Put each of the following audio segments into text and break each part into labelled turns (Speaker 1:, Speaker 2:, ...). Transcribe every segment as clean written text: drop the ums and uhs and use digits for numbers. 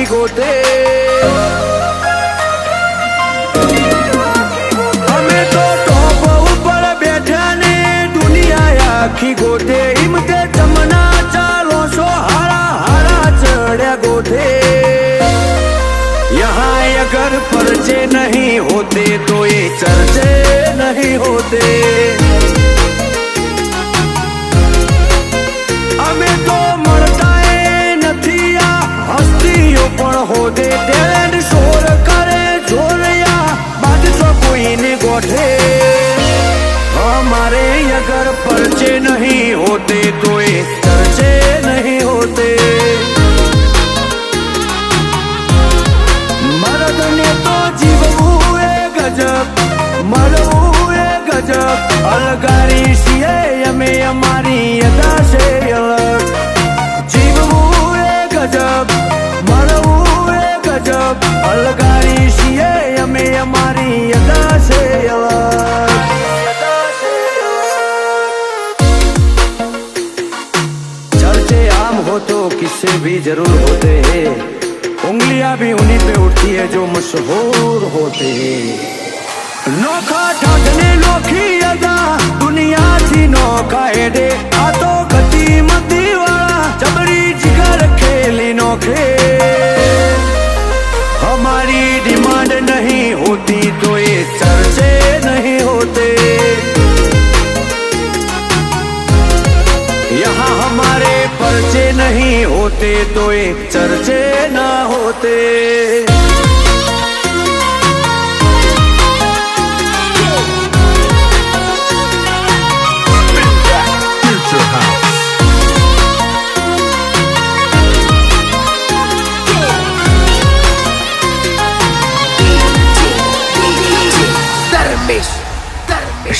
Speaker 1: आखी गोते हमें तो टॉप ऊपर बैठा ने दुनिया आखी गोते इमते तमना चालो सो हारा हारा चढ़ा गोते। यहाँ अगर पर्चे नहीं होते तो ये चर्चे नहीं होते। हमें तो મળતા નથી આ હસ્તીઓ પણ હોદે ટેલેન્ટ શોર કરે જોરિયા બાદશો કોઈને ગોઠે। हमारे अगर पर्चे नहीं होते तो ये चर्चे नहीं होते। मर्द ने तो जीवવું એ ગજબ મરવું એ ગજબ અલગારી છીએ અમે અમારી અદા છે અલગ। જીવવું એ ગજબ મરવું એ ગજબ અલગારી છીએ અમે અમારી અદા છે અલગ। चर्चे आम हो तो किससे भी जरूर होते हैं। उंगलियां भी उन्हीं पे उठती है जो मशहूर होते हैं। नोखा ठाकने नोखी अदा दुनिया थी नोखा हेडे आ तो गति मती वाला जबरी जिगर खेली नोखे। हमारी डिमांड नहीं होती तो ये चर्चे नहीं होते। यहाँ हमारे पर्चे नहीं होते तो ये चर्चे ना होते।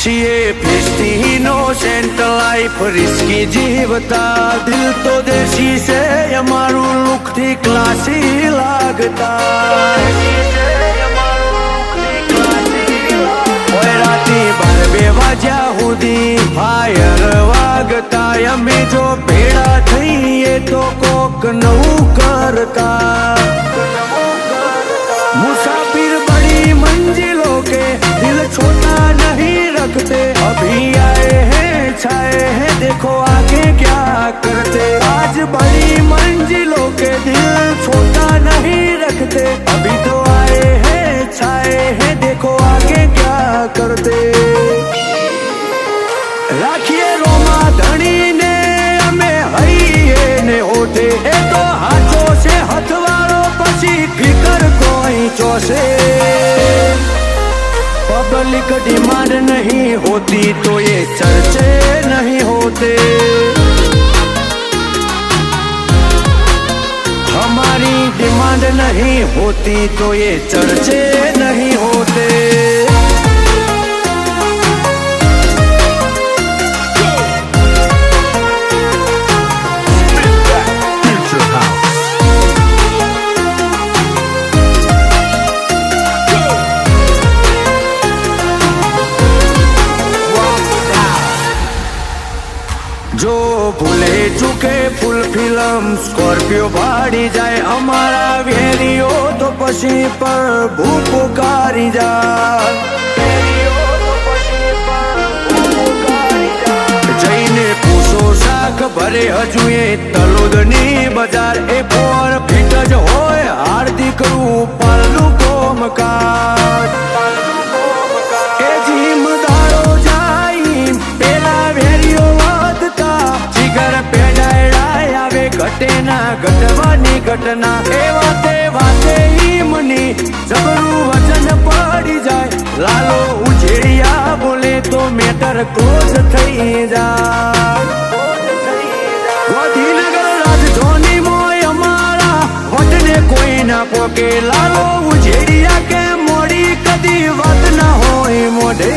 Speaker 1: છીએ ફેસ્ટી ઇનોસેન્ટ લાઈફ રિસ્કી જીવતા દિલ તો દેશી છે અમારું લુકથી ક્લાસી લાગતા। ઓય રાતી 12 વાગ્યા સુધી ફાયર વાગતા અમે જો ભેળા થઈએ તો કોક નવું કરતા। मुसाफिर बड़ी मंजिलों के दिल छोटा नहीं रखते। अभी आए हैं छाए हैं देखो आगे क्या करते। आज बड़ी मंजिलों के दिल छोटा नहीं रखते। अभी तो आए हैं छाए हैं देखो आगे क्या करते। राखिए रोमा धनी ने हमें हईए ने होते ए तो हाथों से हथवाड़ो पसी फिकर कोई चौसे। पब्लिक डिमांड नहीं होती तो ये चर्चे नहीं होते। हमारी डिमांड नहीं होती तो ये चर्चे नहीं होते। जो भूले चुके फुल फिल्म स्कॉर्पियो भाड़ी जाए हमारा वेरियो तो पसी पर भूख पुकारी जाए। जईने पूछो शाख भरे हजुए तलोदनी बजार ए पर फिट ज होय हार्दिक पालू कोमकाज। ए जिमदारो जाई पेला वेरियो जिगर पेडायड़ा आवे घटे ना घटवानी घटना ए वाते वाते ईमनी जबरू वचन पड़ी जाए। लालो उछेड़िया बोले तो मैटर क्लोज थई जाए। गांधीनगर राजधानी मोय हमारा वटने कोई ना पोके। लालो उछेड़िया के मोड़ी कदी वत ना होई मोढ़े।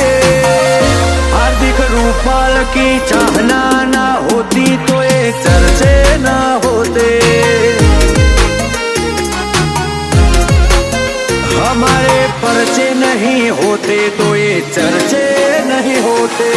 Speaker 1: हार्दिक रूपाल की चाहना ना होती तो ये चर्चे ना होते। हमारे पर्चे नहीं होते तो ये चर्चे नहीं होते।